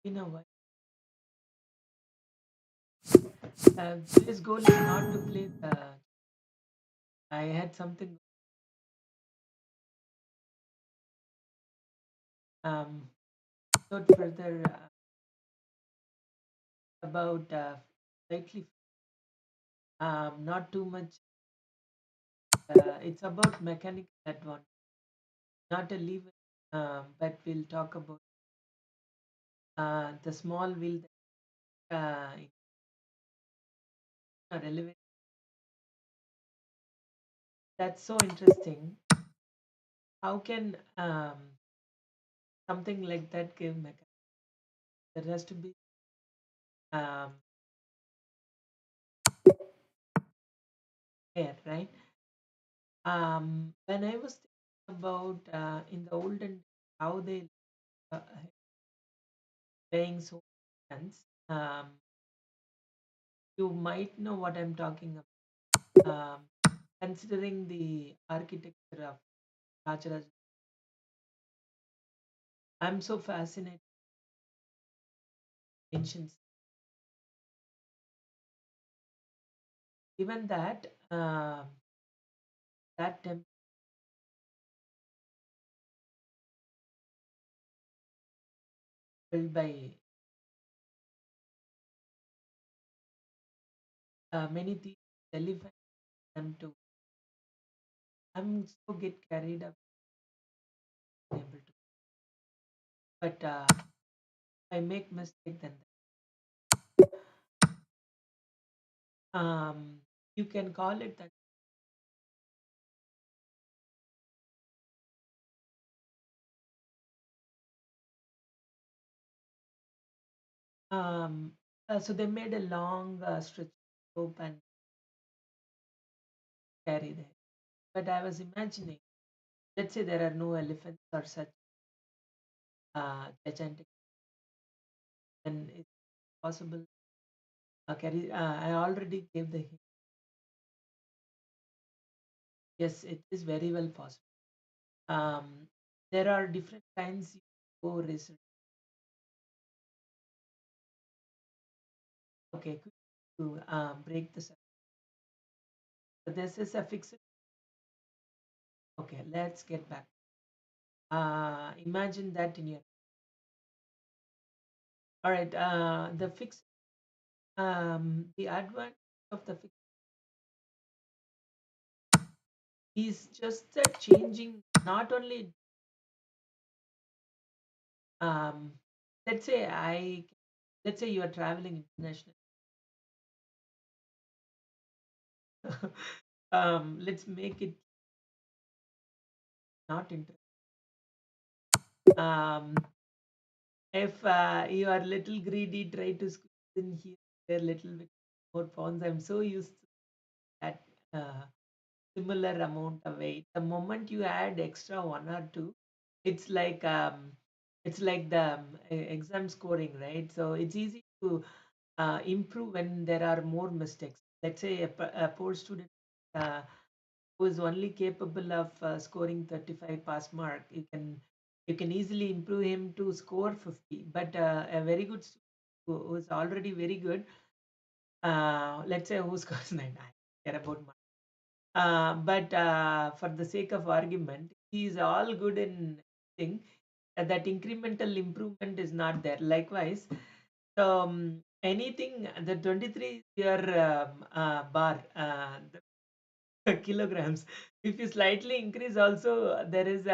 In a way, today's goal is not to play the. I had something um, thought further about slightly not too much. It's about mechanical advantage, not a lever. But we'll talk about the small wheel that are relevant. That's so interesting. How can something like that give mechanical? There has to be um, air, right? When I was thinking about in the olden how they uh, playing so dance, you might know what I'm talking about. Considering the architecture of Rajaraja, I'm so fascinated with ancient. Even that that temple built by many thieves, elephant them to. I'm so get carried up able to, but I make mistake then. Um, you can call it that. Um, so they made a long stretch rope and carry there. But I was imagining, let's say there are no elephants or such gigantic, then it's possible. Carry. I already gave the hint. Yes, it is very well possible. Um, there are different kinds you go research. Okay, quick to break this up. So this is a fixed. Okay, let's get back. Imagine that in your. All right, the fix. The advantage of the fix is just that changing. Not only um, let's say I. Let's say you are traveling international. Let's make it not interesting. Um, if you are little greedy, try to squeeze in here, there little bit more pounds. I'm so used to that similar amount of weight. The moment you add extra one or two, it's like the exam scoring, right? So it's easy to improve when there are more mistakes. Let's say a poor student uh, who is only capable of scoring 35 pass mark, you can easily improve him to score 50. But a very good student who is already very good, let's say who scores 9, I care about mark. But for the sake of argument, he is all good in thing. That incremental improvement is not there. Likewise, anything the 23 year bar, kilograms. If you slightly increase, also there is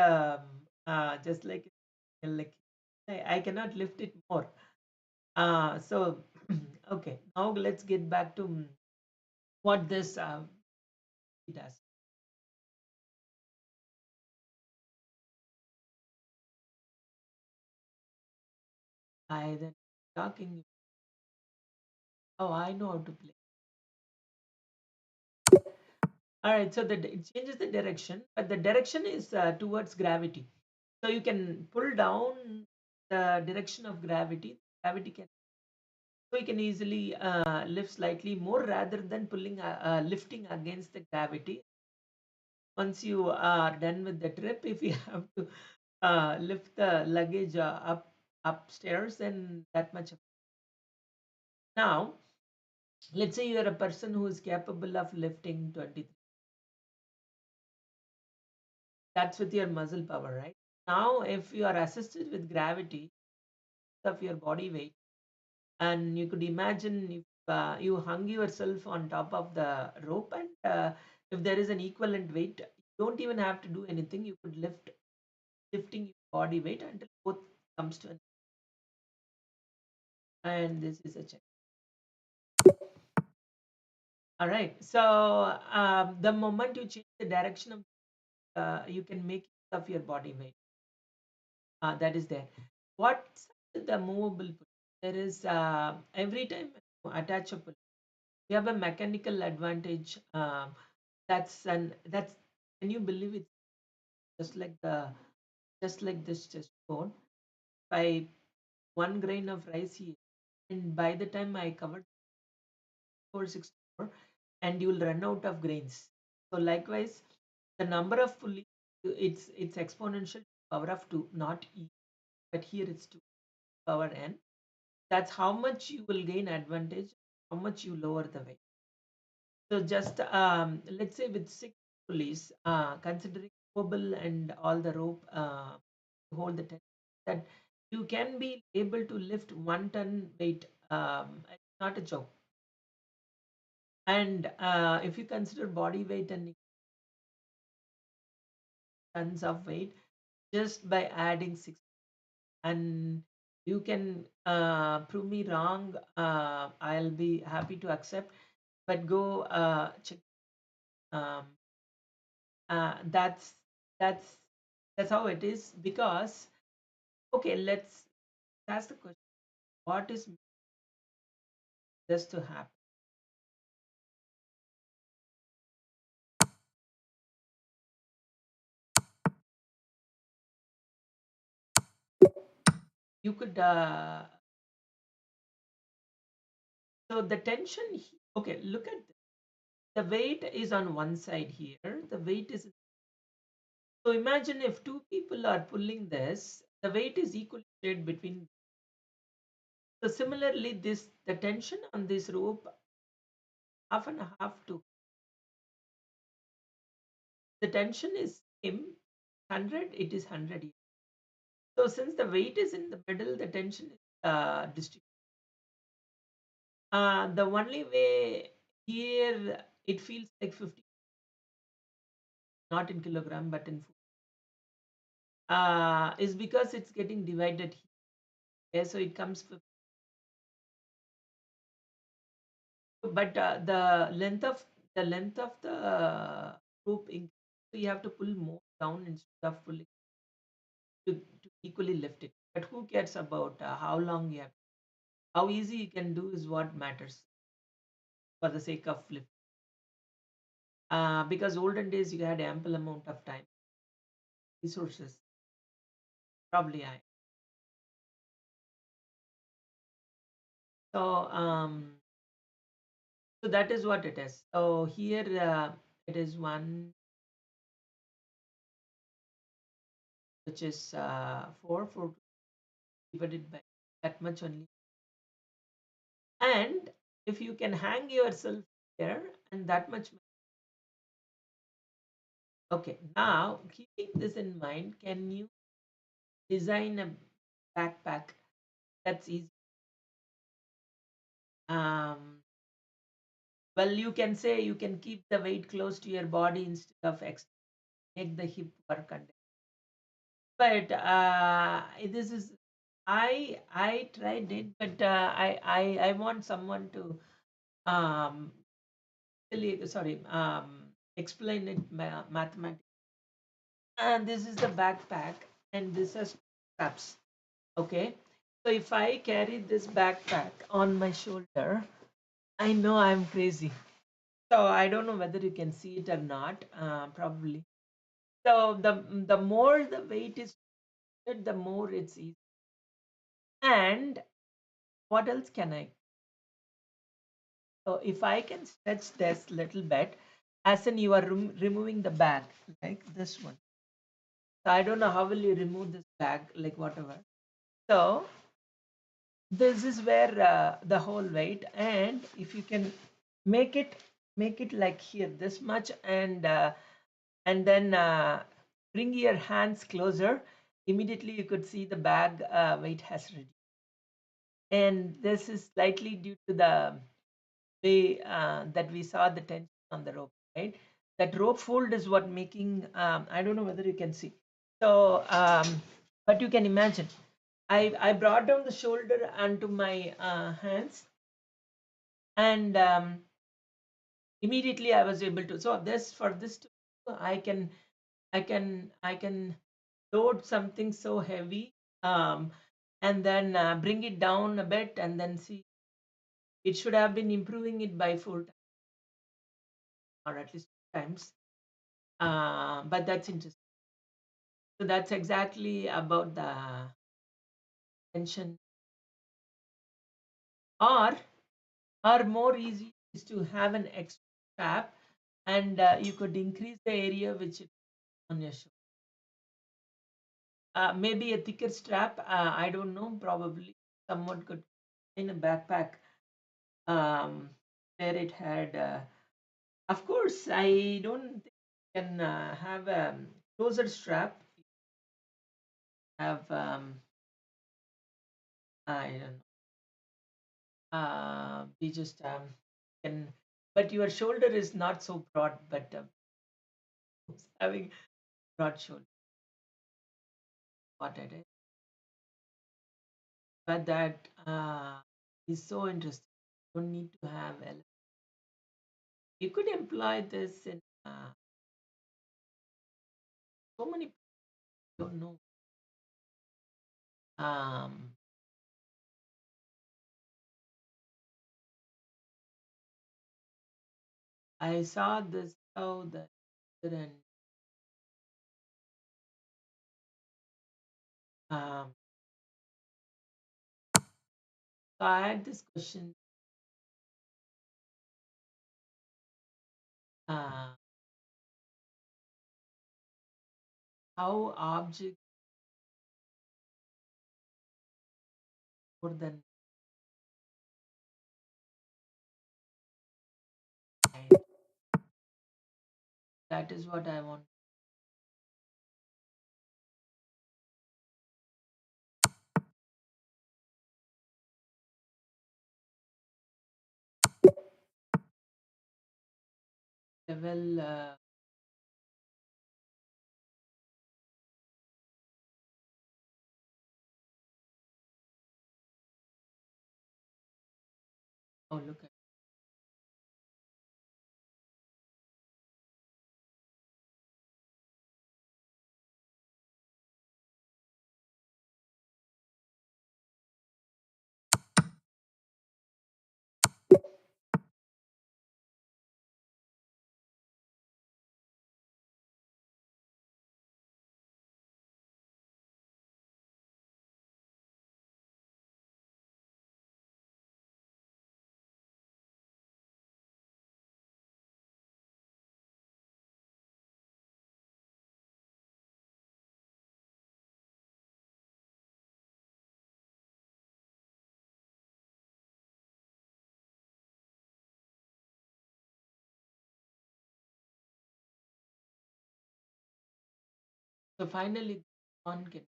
just like I cannot lift it more. So okay, now let's get back to what this does. I then talking. Oh, I know how to play. All right, so it changes the direction, but the direction is towards gravity. So you can pull down the direction of gravity. Gravity can So you can easily lift slightly more rather than lifting against the gravity. Once you are done with the trip, if you have to lift the luggage up, upstairs, then that much. Now, let's say you are a person who is capable of lifting 23. That's with your muscle power, right? Now, if you are assisted with gravity of your body weight, and you could imagine if you hung yourself on top of the rope, and if there is an equivalent weight, you don't even have to do anything. You could lifting your body weight until both comes to an. And this is a check. All right. So the moment you change the direction of, you can make use of your body weight. That is there. What's the movable pulley? There is every time you attach a pulley, you have a mechanical advantage. That's, can you believe it? Just like this chest bone. By 1 grain of rice here, and by the time I covered 464, and you will run out of grains. So likewise, the number of pulley, it's exponential power of 2, not e, but here it's 2 power n. That's how much you will gain advantage, how much you lower the weight. So just let's say with 6 pulleys, considering mobile and all the rope to hold the tension, that you can be able to lift 1 ton weight. It's not a joke. And if you consider body weight and tons of weight, just by adding 6, and you can prove me wrong, I'll be happy to accept, but go check. um, that's that's that's how it is. Because okay, let's ask the question, what is this to happen? You could so the tension okay, look at this. The weight is on one side here, the weight is, so imagine if two people are pulling this, the weight is equally shared between. So similarly, this the tension on this rope half and half to, the tension is same 100, it is 100 here. So since the weight is in the middle, the tension is distributed. The only way here it feels like 50, not in kilogram but in foot, is because it's getting divided here. Yeah, so it comes but the length of the rope so you have to pull more down instead of pulling to equally lift it. But who cares about how long you have? How easy you can do is what matters for the sake of lift. Because olden days you had ample amount of time, resources. Probably I. So so that is what it is. So here it is one, which is 4 divided by that much only. And if you can hang yourself there and that much. Okay, now keeping this in mind, can you design a backpack that's easy? Um, well, you can say you can keep the weight close to your body instead of make the hip work under. But this is, I tried it, but I want someone to um sorry, explain it mathematically. And this is the backpack, and this is straps. Okay, so if I carry this backpack on my shoulder, I know I'm crazy. So I don't know whether you can see it or not. Probably. So the more the weight is, the more it's easy. And what else can I? So if I can stretch this little bit, as in you are removing the bag, like this one. So I don't know how will you remove this bag, like whatever. So this is where the whole weight, and if you can make it make it like here this much, and then bring your hands closer, immediately you could see the bag weight has reduced. And this is slightly due to the way that we saw the tension on the rope, right? That rope fold is what making, I don't know whether you can see. So, but you can imagine, I brought down the shoulder onto my hands, and immediately I was able to. So this for this, I can load something so heavy, um, and then bring it down a bit, and then see it should have been improving it by 4 times or at least 2 times. But that's interesting. So that's exactly about the tension, or more easy is to have an extra strap, and you could increase the area which is on your shoulder. Maybe a thicker strap. I don't know. Probably someone could in a backpack, um, where it had. Of course, I don't think you can have a closer strap. Have I don't know. We just can, but your shoulder is not so broad. But having broad shoulder, what it is, but that is so interesting. You don't need to have. You could employ this in so many people don't know. Um, I saw this how the and um, so I had this question: uh, how objects more than mind? That is what I want. Level. Oh, look at. So finally, one can.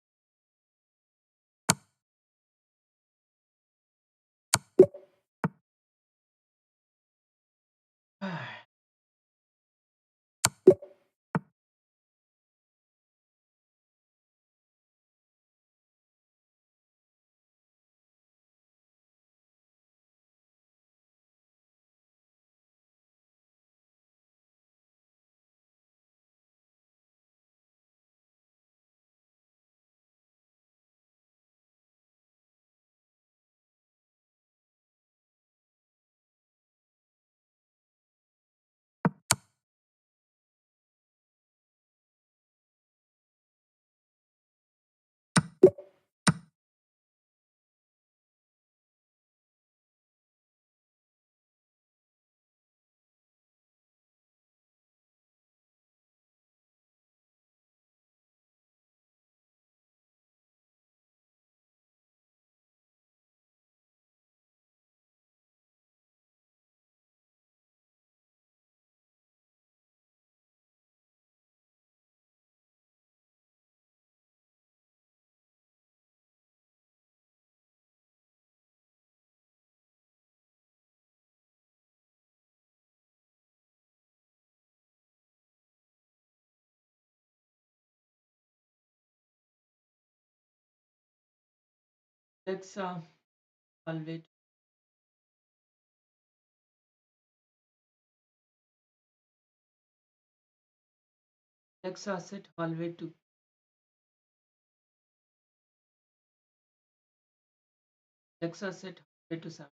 Alexa, hallway. Alexa, set hallway to. Alexa, set hallway to 7.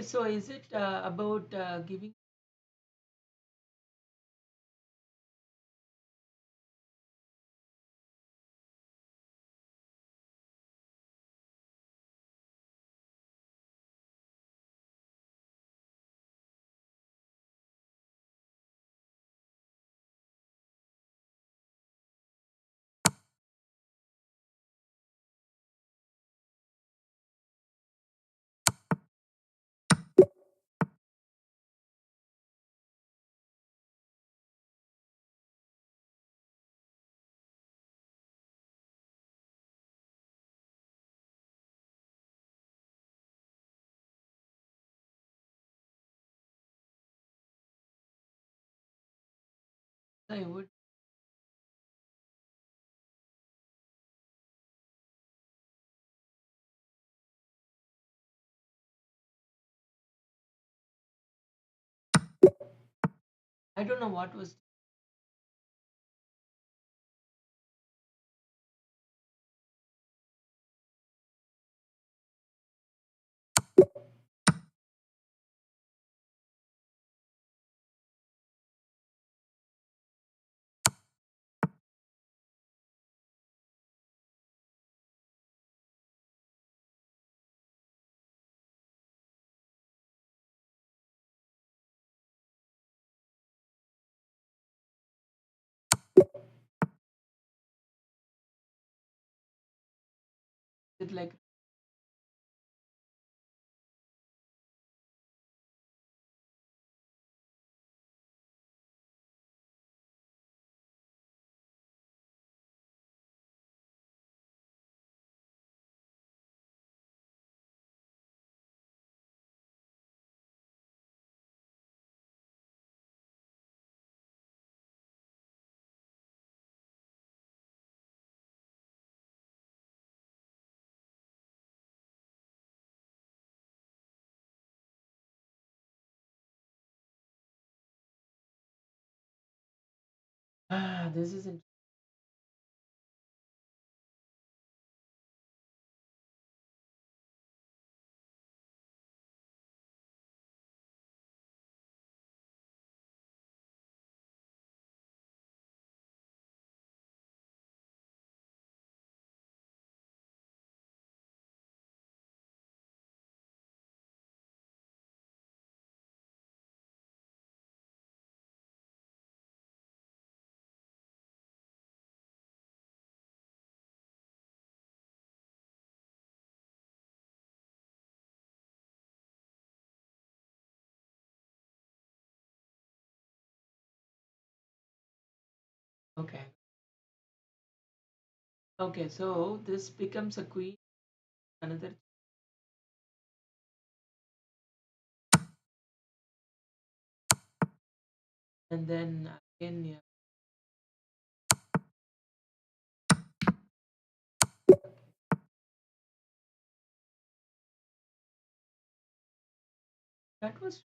So is it about giving? I would. I don't know what was. It like this isn't. Okay. Okay. So this becomes a queen. Another, and then again, yeah, that was.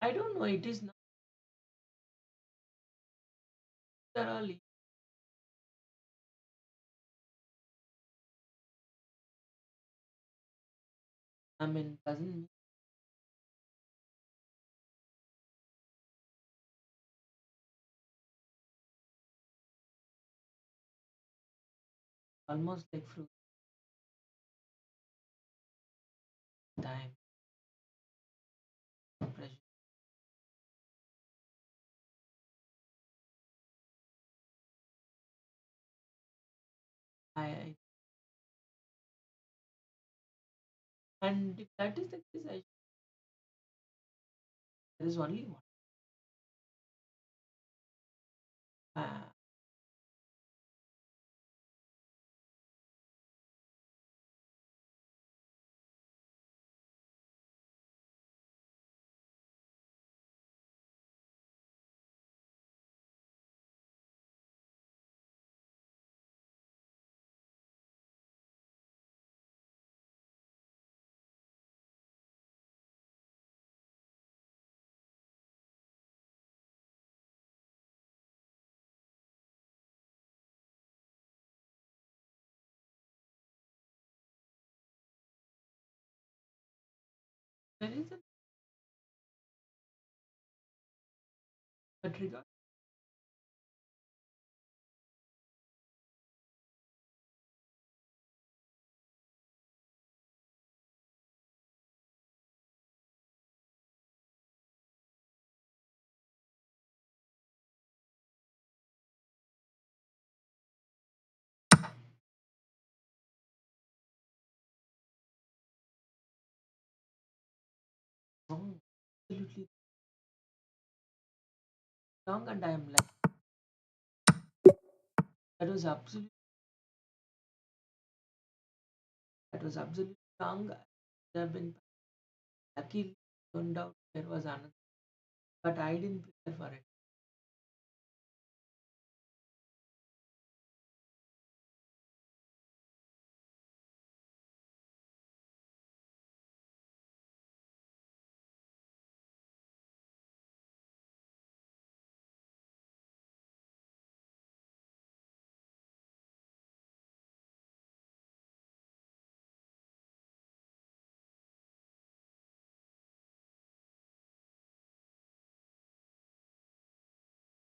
I don't know. It is not thoroughly. I mean, doesn't mean almost like fruit time pressure. I and if that is the case, there is only one. Uh, there is a but regard. Wrong, absolutely wrong, and I am like that was absolutely that was absolutely wrong. I have been lucky turned out there was another, but I didn't prepare for it.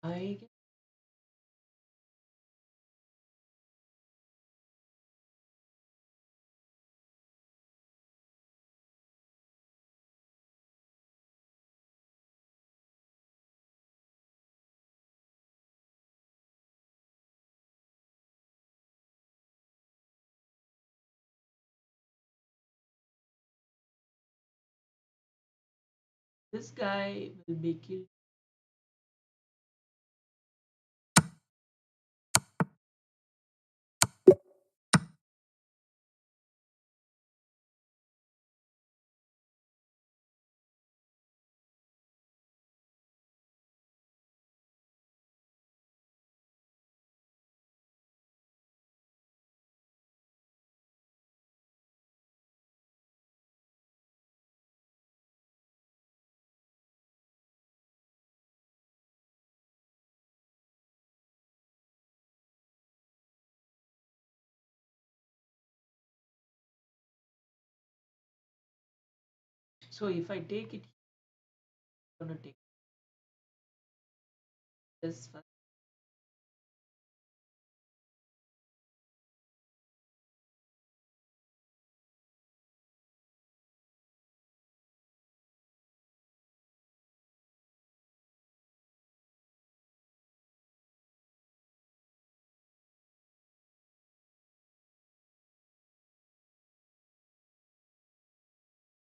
I guess this guy will be killed. So if I take it, I'm gonna take this first.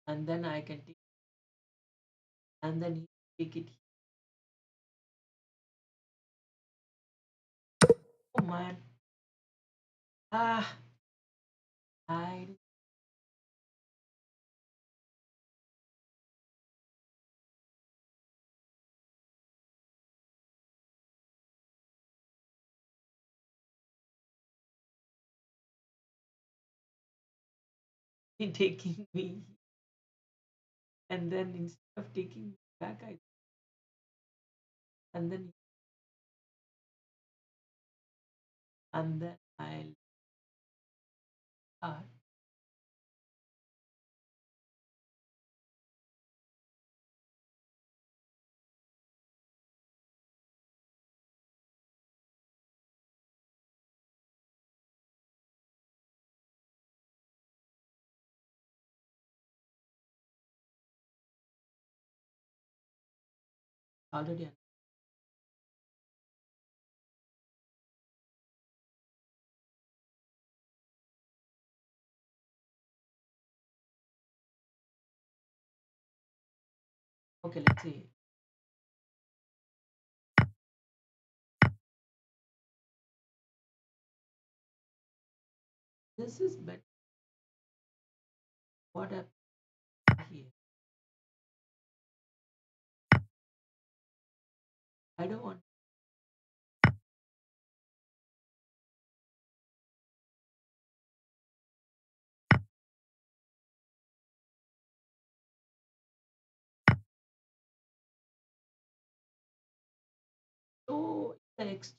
And then I can take, and then he take it. Oh man, ah, I taking me, and then instead of taking back, and then I'll start. Already. Okay, let's see. This is better. What happened here? I don't want. So the next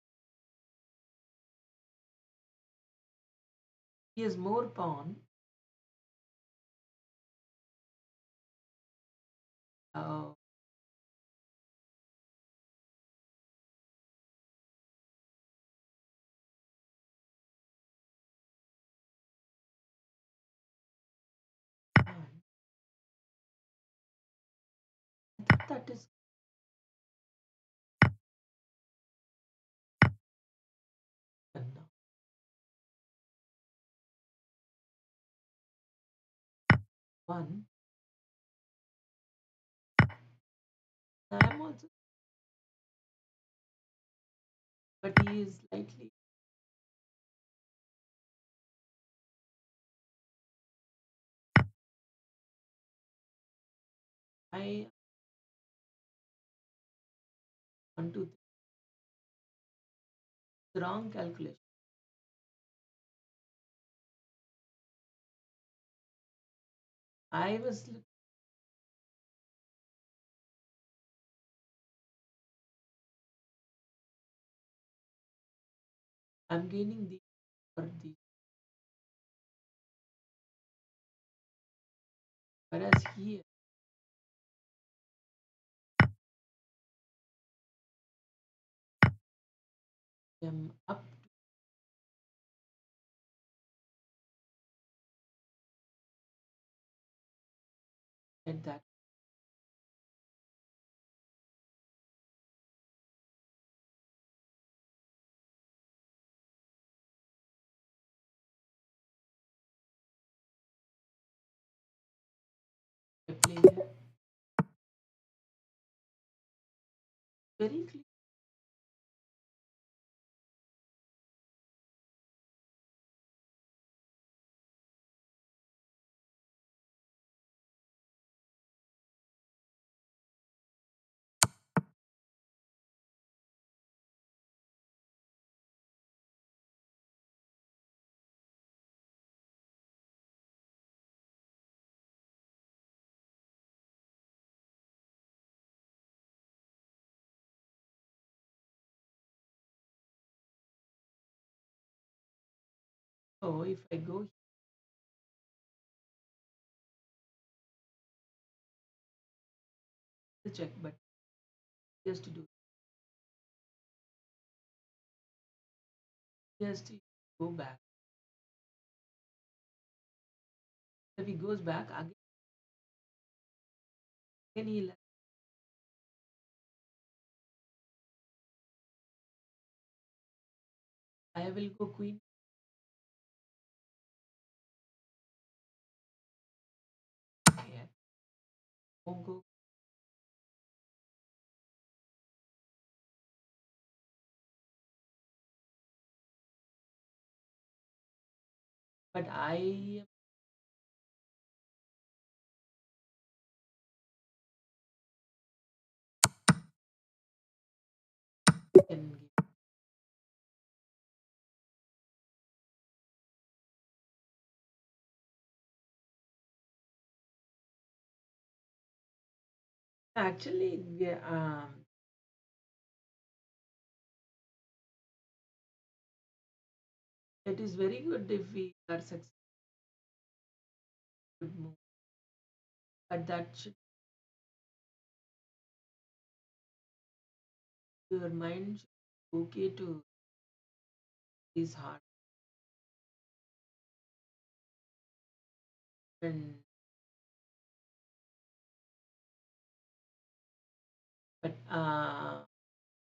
he has more pawn. Uh, pawn. I thought that is good now. One. I am also, but he is slightly. I want to the wrong calculation. I was I'm gaining the for the whereas here I'm up at that. I play here. Very clear. So if I go here, check, but just to do just go back. If he goes back again, I will go queen here. Won't go, but I can give. Actually, it is very good if we are successful move, but that should your mind should be okay to is hard and but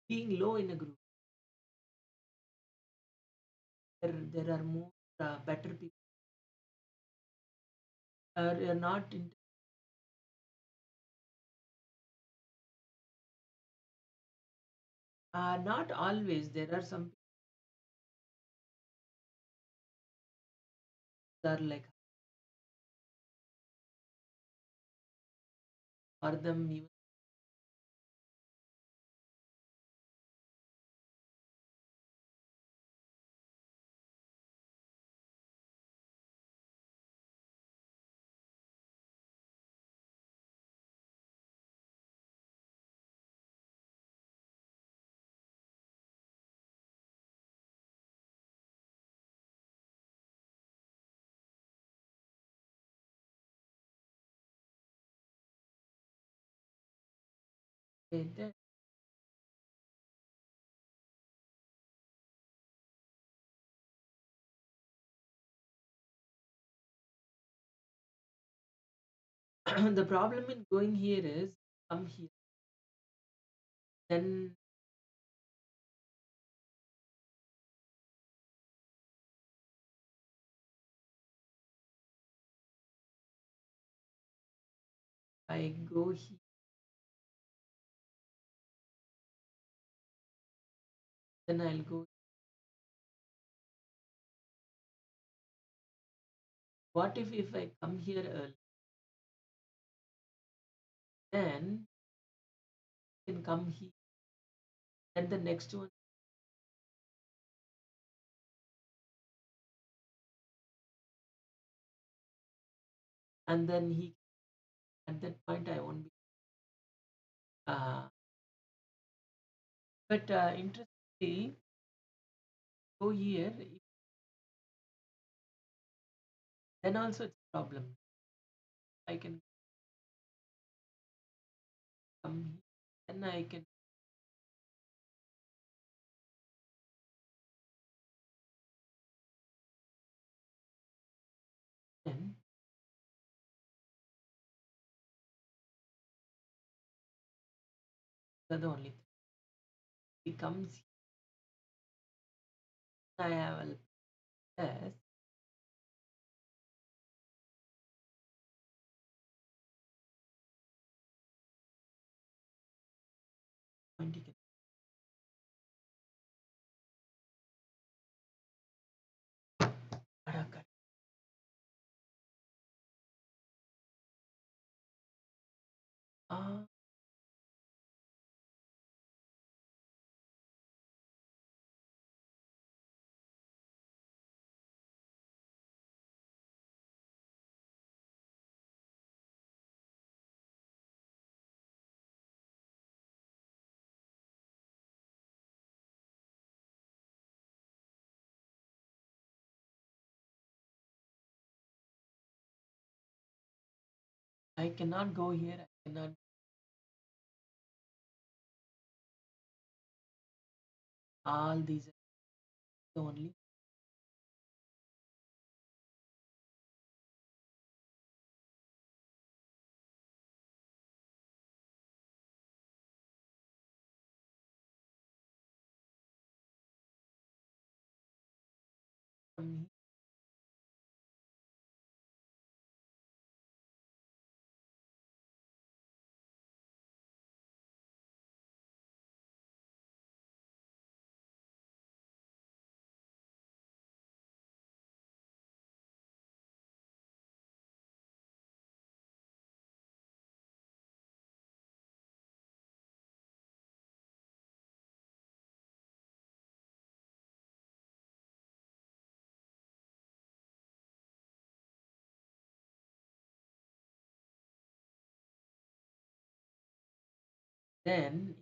being low in a group, there are more better people are not in, not always. There are some people that are like for them even they- the problem in going here is come here, then I go here, then I'll go. What if I come here early, then can come here, then the next one, and then he at that point I won't be. Uh, but interestingly, go here, then also it's a problem. I can come here, then I can then the only thing. He comes here, I have a test, 20 can. Adakat. Ah, I cannot go here. I cannot all these are the only from here. Then,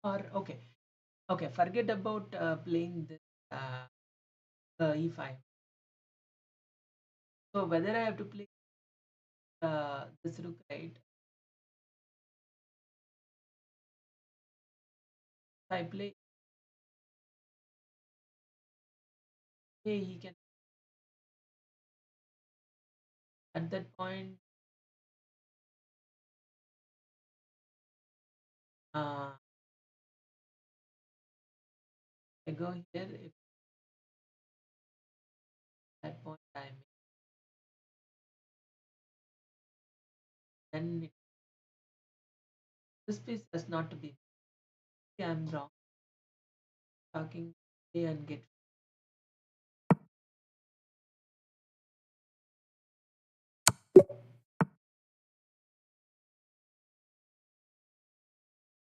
or okay, okay, forget about playing this uh, e5. So whether I have to play this rook, right? If I play a, he can at that point. Uh, I go here. If that point I make, then this piece has not to be. I'm wrong. Talking A and get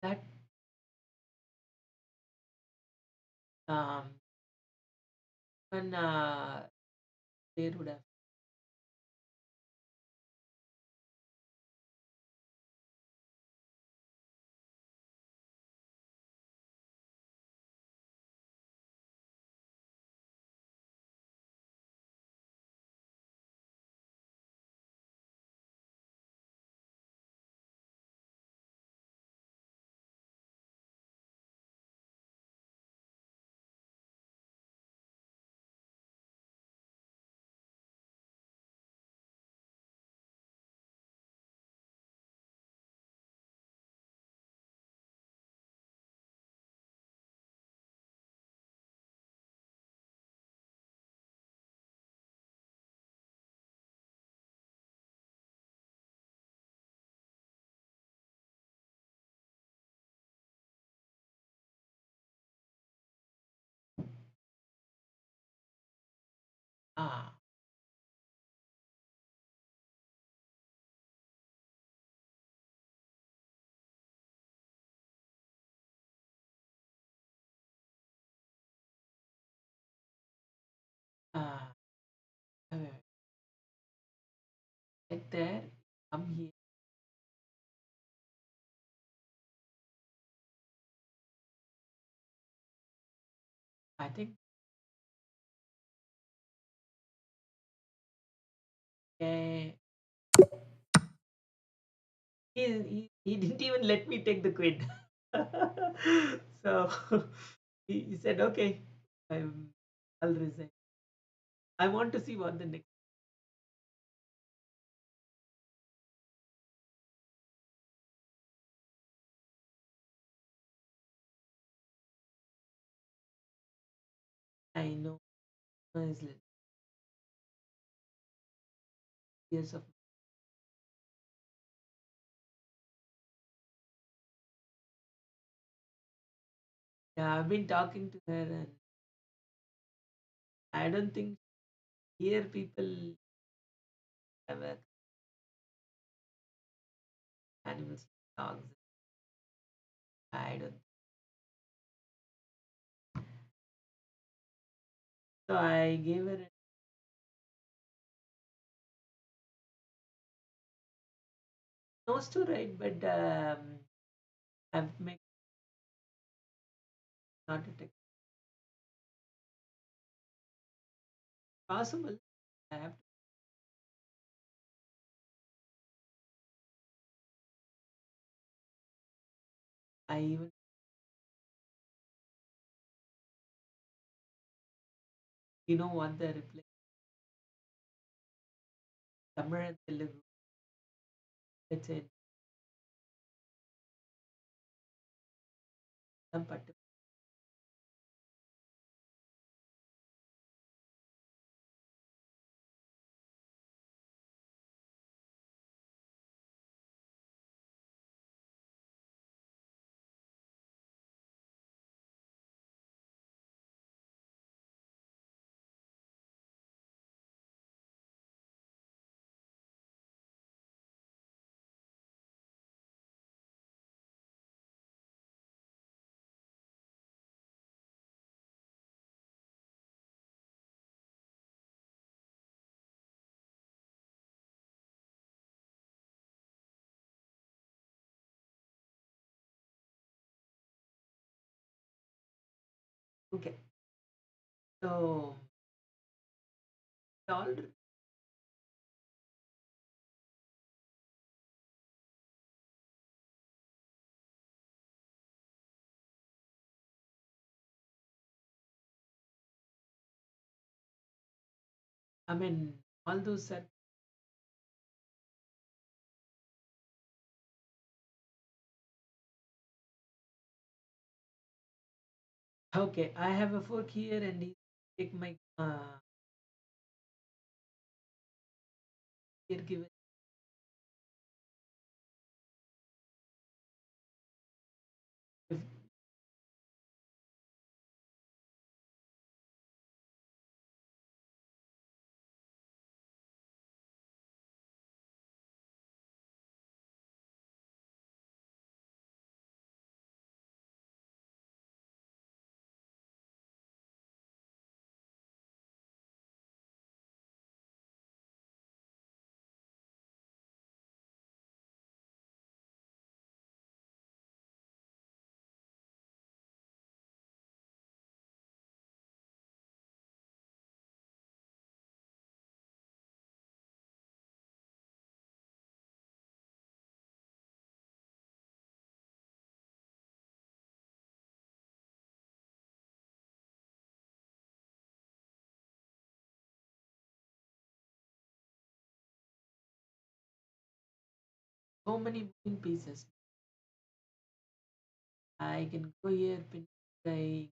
that. Um, when there would have. Ah, ah, like there. Come here. I think uh, he didn't even let me take the quid. So he said, "Okay, I'm, I'll resign. I want to see what the next." I know is years of. Yeah, I've been talking to her, and I don't think here people have animals, dogs. I don't. So I gave her a nose to ride, but I've made not a tech possible. I have. I even what the reply. Tamil and Telugu. Let's say some particular. Okay. So, all, I mean, all those set. Okay, I have a fork here and he take my here given. If so many moving pieces, I can go here, pin guy.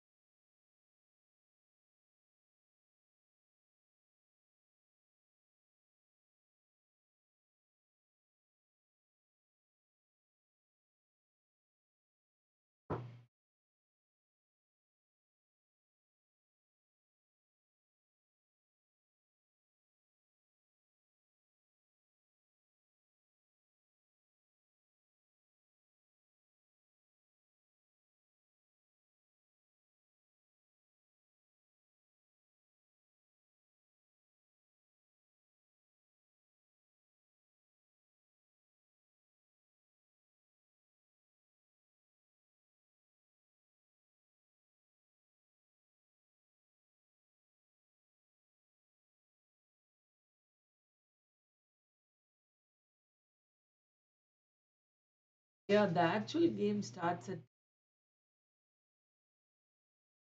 Yeah, the actual game starts at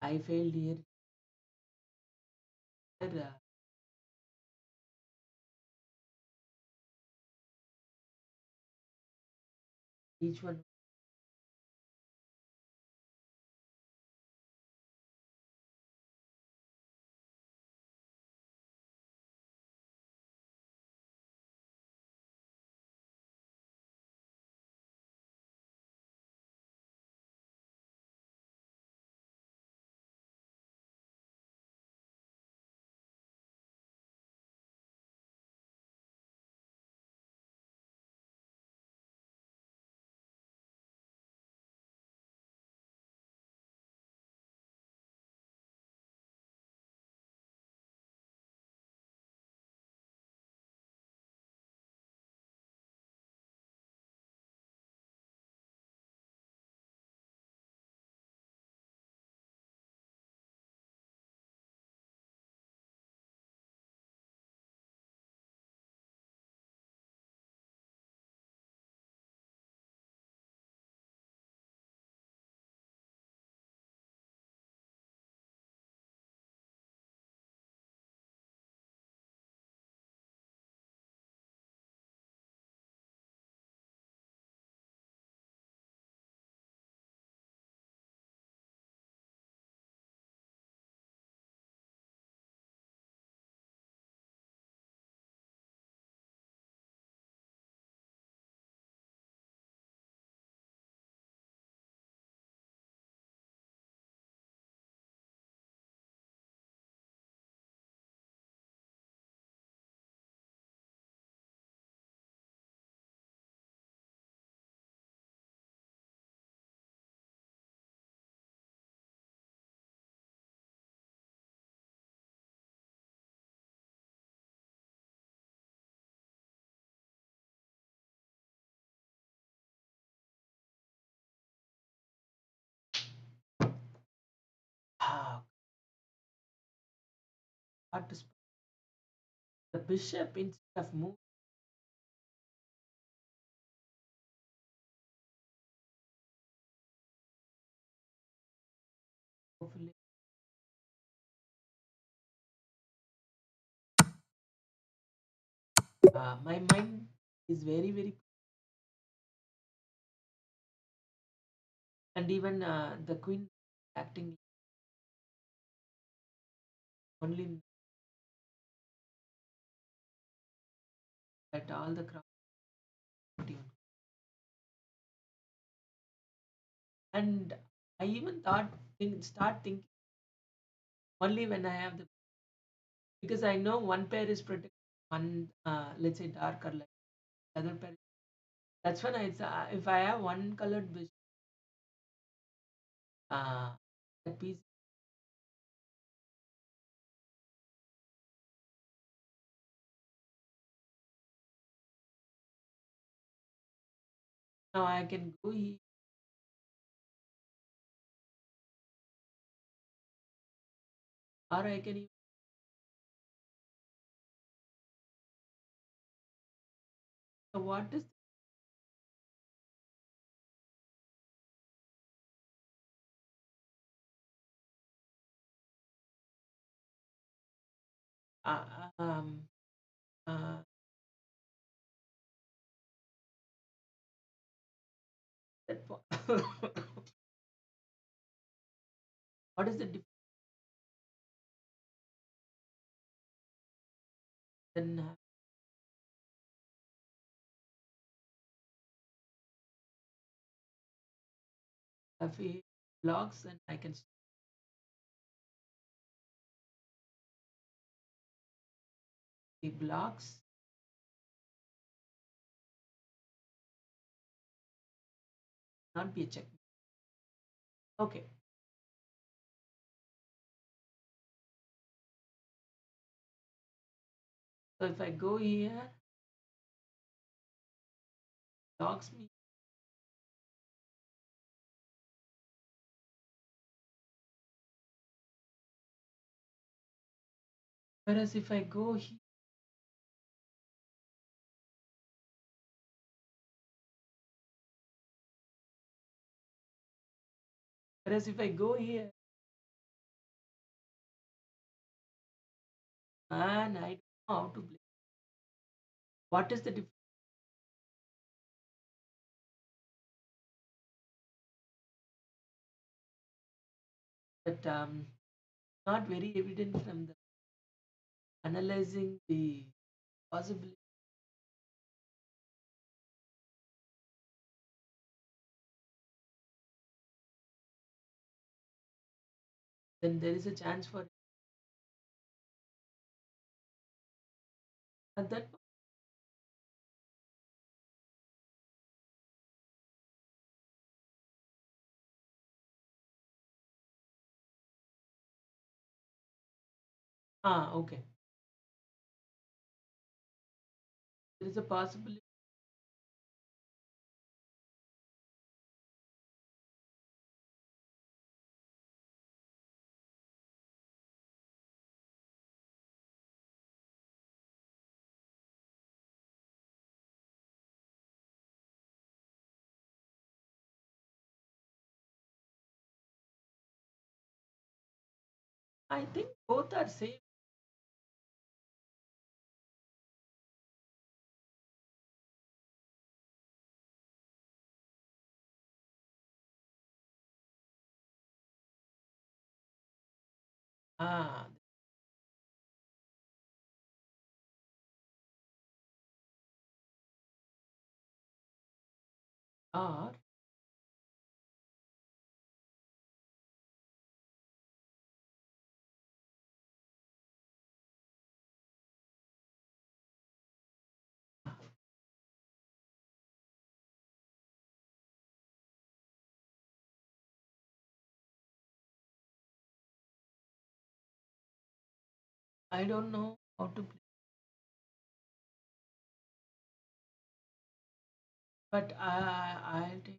I failed here. Each one. start to the bishop instead of move. Hopefully, my mind is very very, and even the queen acting only at all the crowd. And I even start thinking only when I have the, because I know one pair is protected, one let's say darker light, the other pair. That's when if I have one colored vision, uh, the piece. Now I can go here, or I can even, so what is uh, um uh, that what is the difference in if he blocks, and I can he blocks, not be a check. Okay, so if I go here, blocks me. Whereas if I go here, whereas if I go here, man, I don't know how to play. What is the difference that not very evident from the analyzing the possibility? Then there is a chance for at that. Okay. There is a possibility. I think both are same. Ah, or I don't know how to play. But I'll take.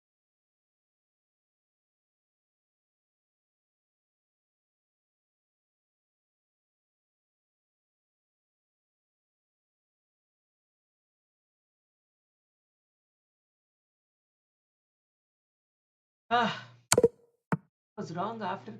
Ah, was wrong after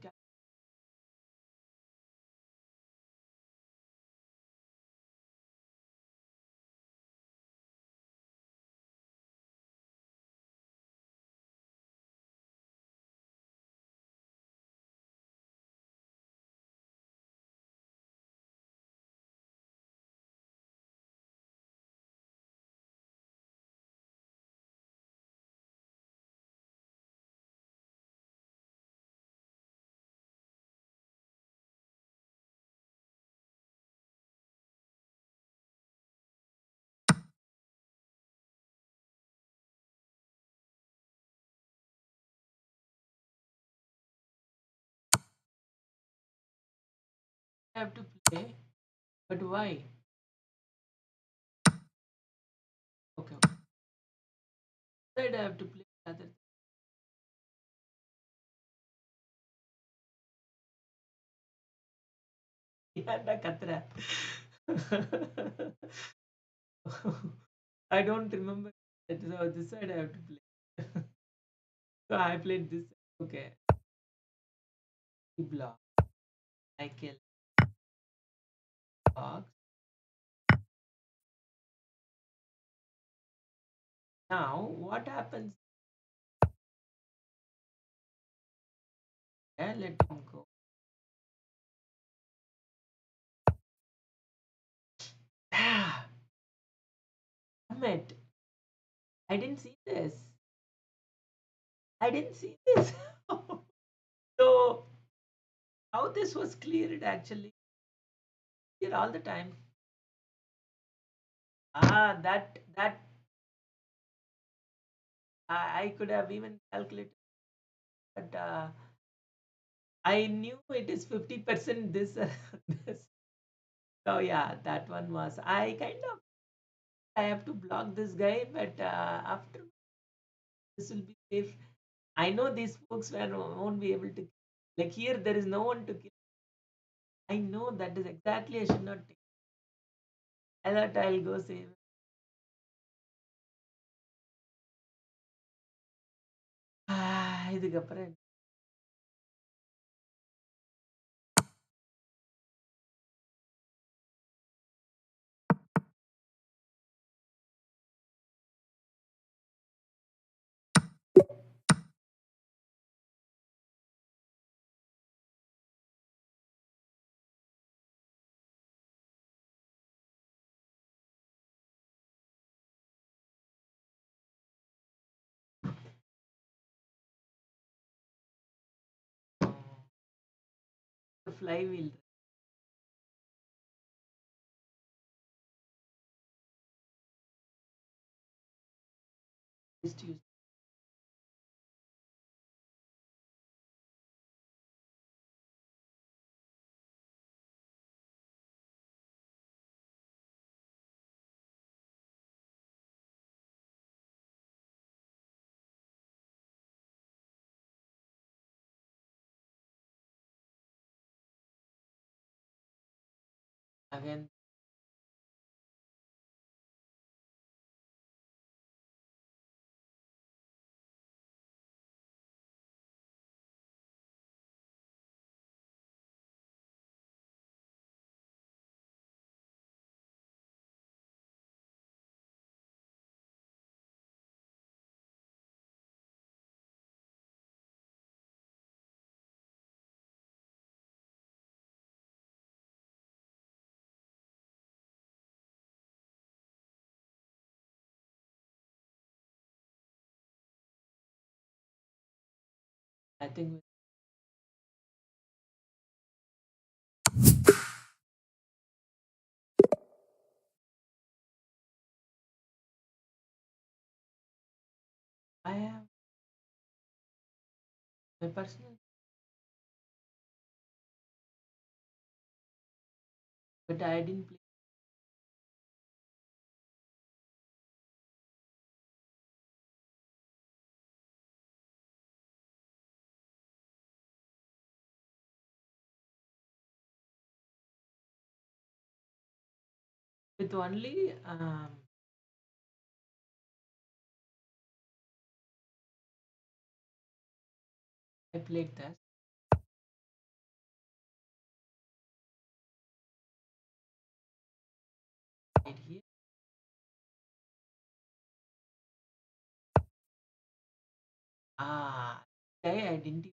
I have to play, but why? Okay, okay. Said I have to play rather than Katra. I don't remember that. So this side I have to play. So I played this. Okay. Block. I kill box. Now what happens? Yeah, let him go. Ah, damn it. I didn't see this. I didn't see this. So how this was cleared actually here all the time. Ah, that I could have even calculated, but I knew it is 50% this. This. So yeah, that one was. I kind of I have to block this guy, but after this will be safe. I know these folks won't be able to. Like here, there is no one to kill. I know that is exactly I should not take. I thought I'll go save. இதுக்கப்புறம் flywheel just use. Again, I think I have my personal, but I didn't play with only I played that right here. Ah, I didn't.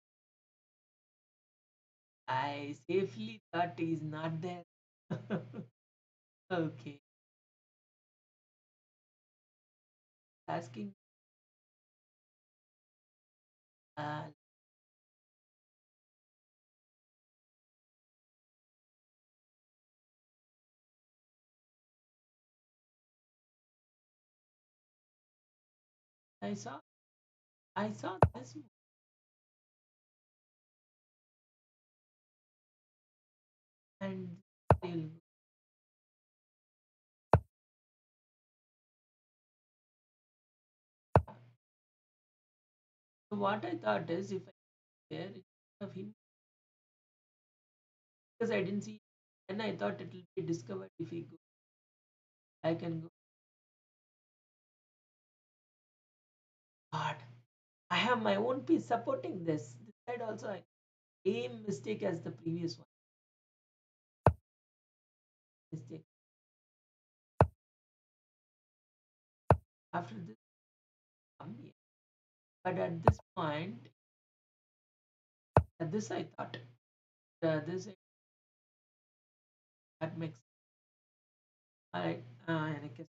I safely thought he's not there. Okay, asking. Uh, I saw. I saw this movie and you'll- so what I thought is if I there instead of him because I didn't see, then I thought it will be discovered if he go. I can go. God, I have my own piece supporting this. This side also I same mistake as the previous one. Mistake. After this, here. But at this point, at this I thought this that makes. Alright, and I guess